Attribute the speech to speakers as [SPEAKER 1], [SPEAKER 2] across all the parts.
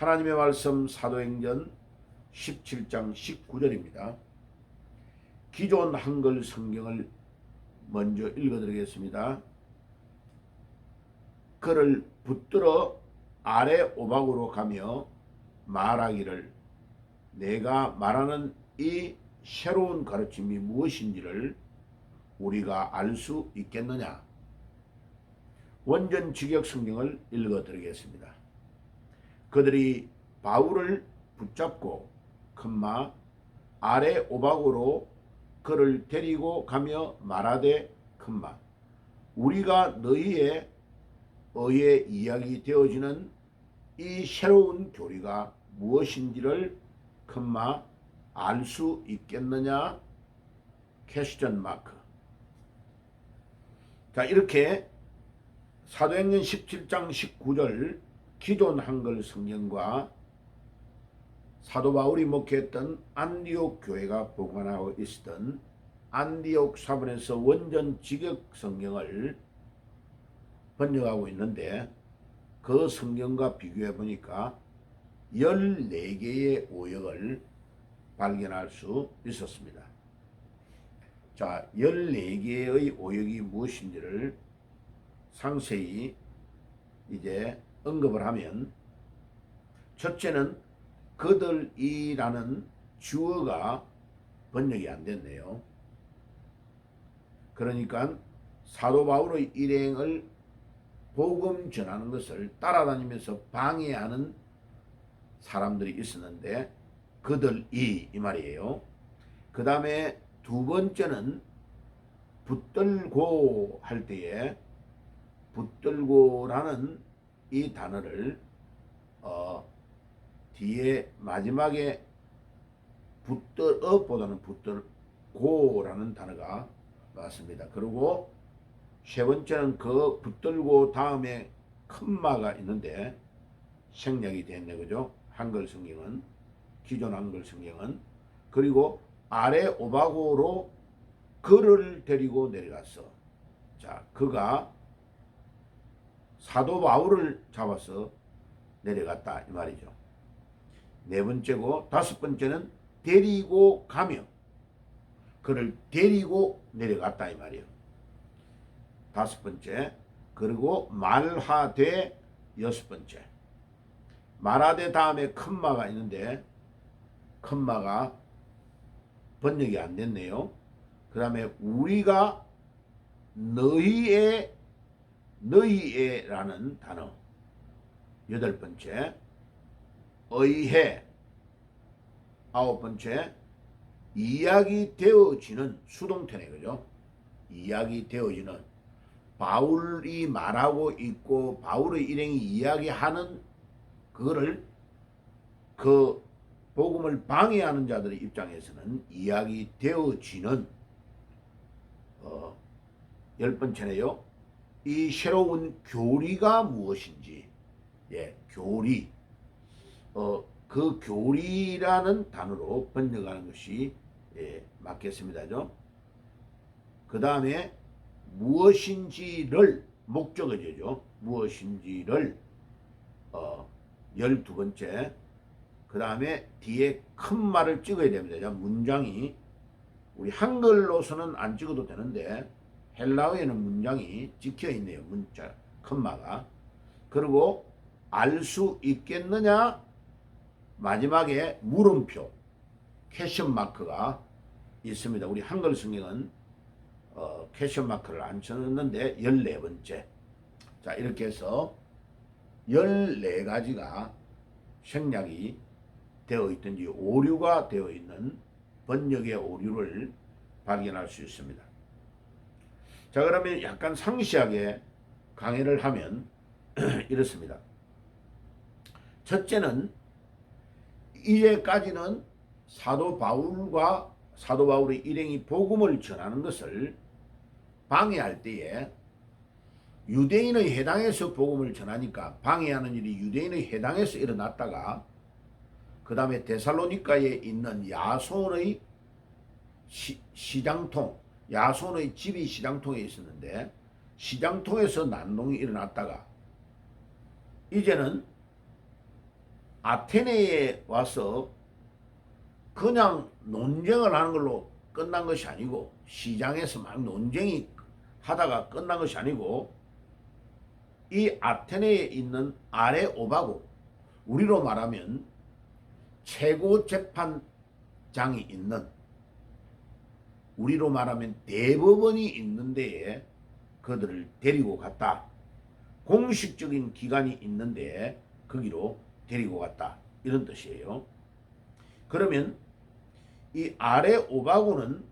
[SPEAKER 1] 하나님의 말씀 사도행전 17장 19절입니다. 기존 한글 성경을 먼저 읽어드리겠습니다. 그를 붙들어 아래 오박으로 가며 말하기를 내가 말하는 이 새로운 가르침이 무엇인지를 우리가 알 수 있겠느냐. 원전 직역 성경을 읽어드리겠습니다. 그들이 바울을 붙잡고 컴마 아래 오박으로 그를 데리고 가며 말하되 컴마 우리가 너희의 의에 이야기 되어지는 이 새로운 교리가 무엇인지를 컴마 알 수 있겠느냐 퀘스천 마크. 자, 이렇게 사도행전 17장 19절 기존 한글 성경과 사도 바울이 목회했던 안디옥 교회가 보관하고 있었던 안디옥 사본에서 원전 직역 성경을 번역하고 있는데 그 성경과 비교해 보니까 14개의 오역을 발견할 수 있었습니다. 자, 14개의 오역이 무엇인지를 상세히 이제 언급을 하면, 첫째는 그들이라는 주어가 번역이 안 됐네요. 그러니까 사도 바울의 일행을 복음 전하는 것을 따라다니면서 방해하는 사람들이 있었는데 그들이 이 말이에요. 그 다음에 두 번째는 붙들고 할 때에 붙들고라는 이 단어를 뒤에 마지막에 붙들어보다는 붙들고라는 단어가 맞습니다. 그리고 세 번째는 그 붙들고 다음에 컴마가 있는데 생략이 됐네, 그죠? 한글 성경은, 기존 한글 성경은. 그리고 아래 오박으로 그를 데리고 내려갔어. 자, 그가 사도 바울을 잡아서 내려갔다 이 말이죠. 네 번째고 다섯 번째는 데리고 가며 그를 데리고 내려갔다 이 말이에요. 다섯 번째. 그리고 말하되 여섯 번째. 말하되 다음에 컴마가 있는데 컴마가 번역이 안 됐네요. 그 다음에 우리가 너희의라는 단어 여덟 번째. 의해 아홉 번째. 이야기 되어지는 수동태네, 그죠? 이야기 되어지는, 바울이 말하고 있고 바울의 일행이 이야기하는 그거를 그 복음을 방해하는 자들의 입장에서는 이야기 되어지는 열 번째네요. 이 새로운 교리가 무엇인지, 예, 교리. 그 교리라는 단어로 번역하는 것이 맞겠습니다죠. 그 다음에 무엇인지를 목적어죠. 무엇인지를 12번째. 그 다음에 뒤에 큰 말을 찍어야 됩니다. 문장이 우리 한글로서는 안 찍어도 되는데 헬라어에는 문장이 찍혀 있네요. 문자 컴마가. 그리고 알 수 있겠느냐 마지막에 물음표 퀘스천 마크가 있습니다. 우리 한글 성경은 퀘스천 마크를 안 쳤는데 14번째. 자, 이렇게 해서 14가지가 생략이 되어 있든지 오류가 되어 있는 번역의 오류를 발견할 수 있습니다. 자, 그러면 약간 상시하게 강의를 하면 이렇습니다. 첫째는 이제까지는 사도 바울의 일행이 복음을 전하는 것을 방해할 때에 유대인의 해당에서 복음을 전하니까 방해하는 일이 유대인의 해당에서 일어났다가 그 다음에 데살로니가에 있는 야손의 시장통, 야손의 집이 시장통에 있었는데 시장통에서 난동이 일어났다가 이제는 아테네에 와서 그냥 논쟁을 하는 걸로 끝난 것이 아니고, 시장에서 막 논쟁이 하다가 끝난 것이 아니고, 이 아테네에 있는 아레오바고, 우리로 말하면 최고 재판장이 있는, 우리로 말하면 대법원이 있는 데에 그들을 데리고 갔다. 공식적인 기관이 있는데 거기로 데리고 갔다, 이런 뜻이에요. 그러면 이 아레오바고는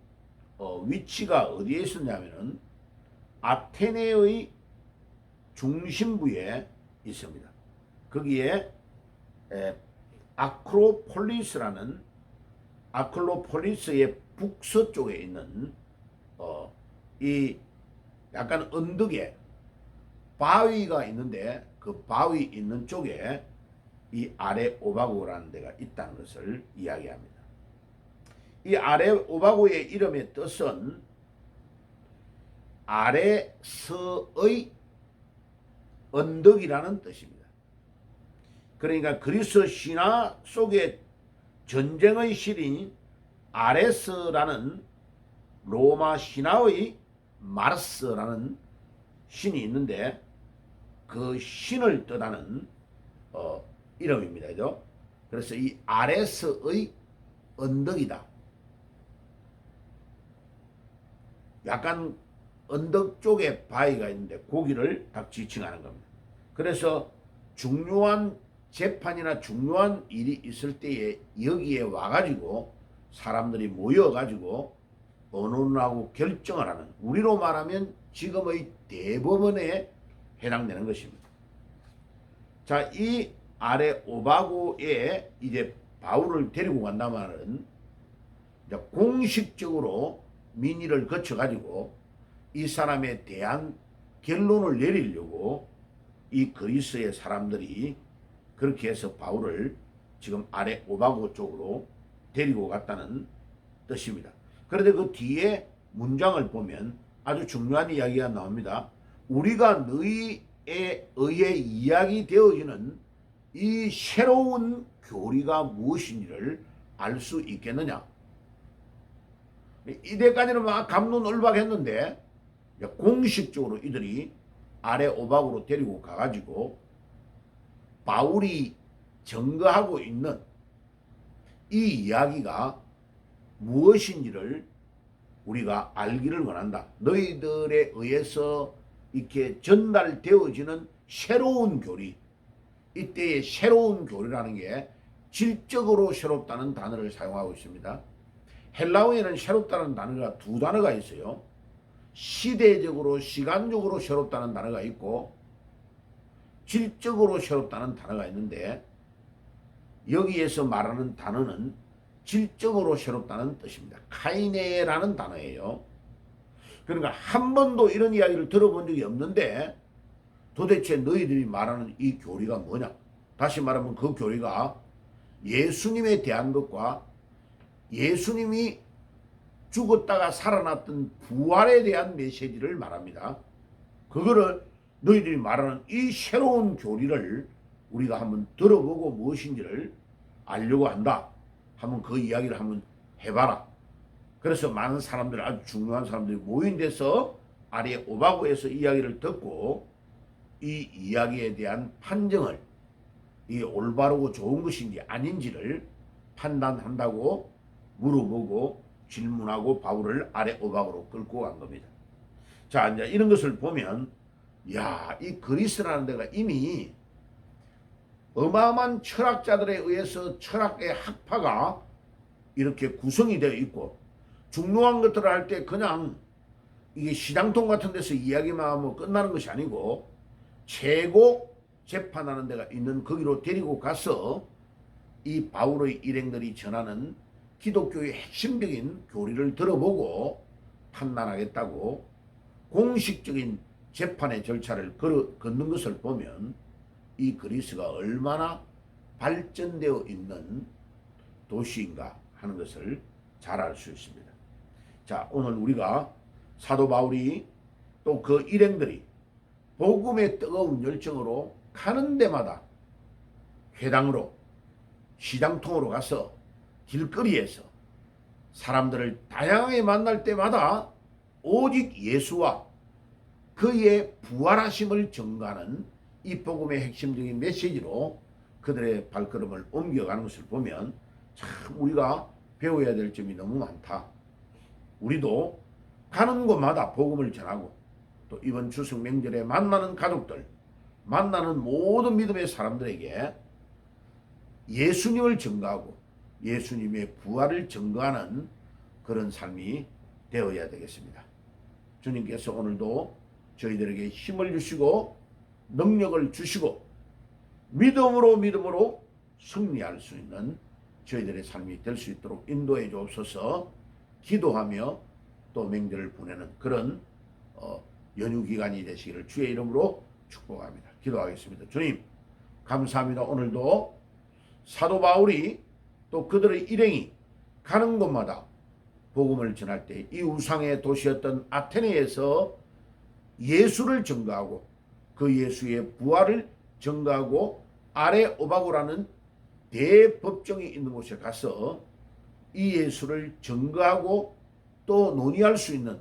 [SPEAKER 1] 위치가 어디에 있었냐면은 아테네의 중심부에 있습니다. 거기에 아크로폴리스의 북서쪽에 있는 이 약간 언덕에 바위가 있는데, 그 바위 있는 쪽에 이 아레오바고라는 데가 있다는 것을 이야기합니다. 이 아레오바고의 이름의 뜻은 아레서의 언덕이라는 뜻입니다. 그러니까 그리스 신화 속에 전쟁의 신인 아레스라는 로마 신화의 마르스라는 신이 있는데, 그 신을 뜻하는 이름입니다. 그래서 이 아레스의 언덕이다. 약간 언덕 쪽에 바위가 있는데 거기를 딱 지칭하는 겁니다. 그래서 중요한 재판이나 중요한 일이 있을 때에 여기에 와가지고 사람들이 모여가지고 언론하고 결정을 하는, 우리로 말하면 지금의 대법원에 해당되는 것입니다. 자, 이 아레오바고에 이제 바울을 데리고 간다면은 공식적으로 민의를 거쳐가지고 이 사람에 대한 결론을 내리려고 이 그리스의 사람들이 그렇게 해서 바울을 지금 아레오바고 쪽으로 데리고 갔다는 뜻입니다. 그런데 그 뒤에 문장을 보면 아주 중요한 이야기가 나옵니다. 우리가 너희에 의해 이야기되어지는 이 새로운 교리가 무엇인지를 알 수 있겠느냐. 이때까지는 막 갑론을박했는데 공식적으로 이들이 아레오바고로 데리고 가가지고 바울이 증거하고 있는 이 이야기가 무엇인지를 우리가 알기를 원한다. 너희들에 의해서 이렇게 전달되어지는 새로운 교리, 이때의 새로운 교리라는 게 질적으로 새롭다는 단어를 사용하고 있습니다. 헬라어에는 새롭다는 단어가 두 단어가 있어요. 시대적으로, 시간적으로 새롭다는 단어가 있고 질적으로 새롭다는 단어가 있는데, 여기에서 말하는 단어는 질적으로 새롭다는 뜻입니다. 카이네라는 단어예요. 그러니까 한 번도 이런 이야기를 들어본 적이 없는데 도대체 너희들이 말하는 이 교리가 뭐냐? 다시 말하면 그 교리가 예수님에 대한 것과 예수님이 죽었다가 살아났던 부활에 대한 메시지를 말합니다. 그거를 너희들이 말하는 이 새로운 교리를 우리가 한번 들어보고 무엇인지를 알려고 한다. 한번 그 이야기를 한번 해봐라. 그래서 많은 사람들, 아주 중요한 사람들이 모인 데서 아레오바고에서 이야기를 듣고 이 이야기에 대한 판정을, 이게 올바르고 좋은 것인지 아닌지를 판단한다고 물어보고 질문하고 바울을 아레오바고로 끌고 간 겁니다. 자, 이제 이런 것을 보면, 야, 이 그리스라는 데가 이미 어마어마한 철학자들에 의해서 철학의 학파가 이렇게 구성이 되어 있고, 중요한 것들을 할 때 그냥 이게 시장통 같은 데서 이야기만 하면 끝나는 것이 아니고 최고 재판하는 데가 있는 거기로 데리고 가서 이 바울의 일행들이 전하는 기독교의 핵심적인 교리를 들어보고 판단하겠다고 공식적인 재판의 절차를 걷는 것을 보면 이 그리스가 얼마나 발전되어 있는 도시인가 하는 것을 잘 알 수 있습니다. 자, 오늘 우리가 사도 바울이 또 그 일행들이 복음의 뜨거운 열정으로 가는 데마다 회당으로, 시장통으로 가서 길거리에서 사람들을 다양하게 만날 때마다 오직 예수와 그의 부활하심을 전가하는 이 복음의 핵심적인 메시지로 그들의 발걸음을 옮겨가는 것을 보면 참 우리가 배워야 될 점이 너무 많다. 우리도 가는 곳마다 복음을 전하고 또 이번 추석 명절에 만나는 가족들, 만나는 모든 믿음의 사람들에게 예수님을 전가하고 예수님의 부활을 전가하는 그런 삶이 되어야 되겠습니다. 주님께서 오늘도 저희들에게 힘을 주시고 능력을 주시고 믿음으로 승리할 수 있는 저희들의 삶이 될 수 있도록 인도해 주옵소서. 기도하며 또 명절을 보내는 그런 연휴 기간이 되시기를 주의 이름으로 축복합니다. 기도하겠습니다. 주님 감사합니다. 오늘도 사도 바울이 또 그들의 일행이 가는 곳마다 복음을 전할 때 이 우상의 도시였던 아테네에서 예수를 전가하고 그 예수의 부활을 전가하고 아레오바고라는 대법정이 있는 곳에 가서 이 예수를 전가하고 또 논의할 수 있는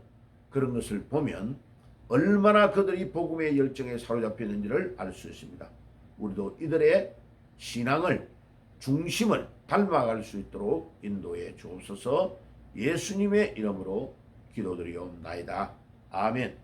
[SPEAKER 1] 그런 것을 보면 얼마나 그들이 복음의 열정에 사로잡혔는지를 알 수 있습니다. 우리도 이들의 신앙을 중심을 닮아갈 수 있도록 인도해 주옵소서. 예수님의 이름으로 기도드리옵나이다. 아멘.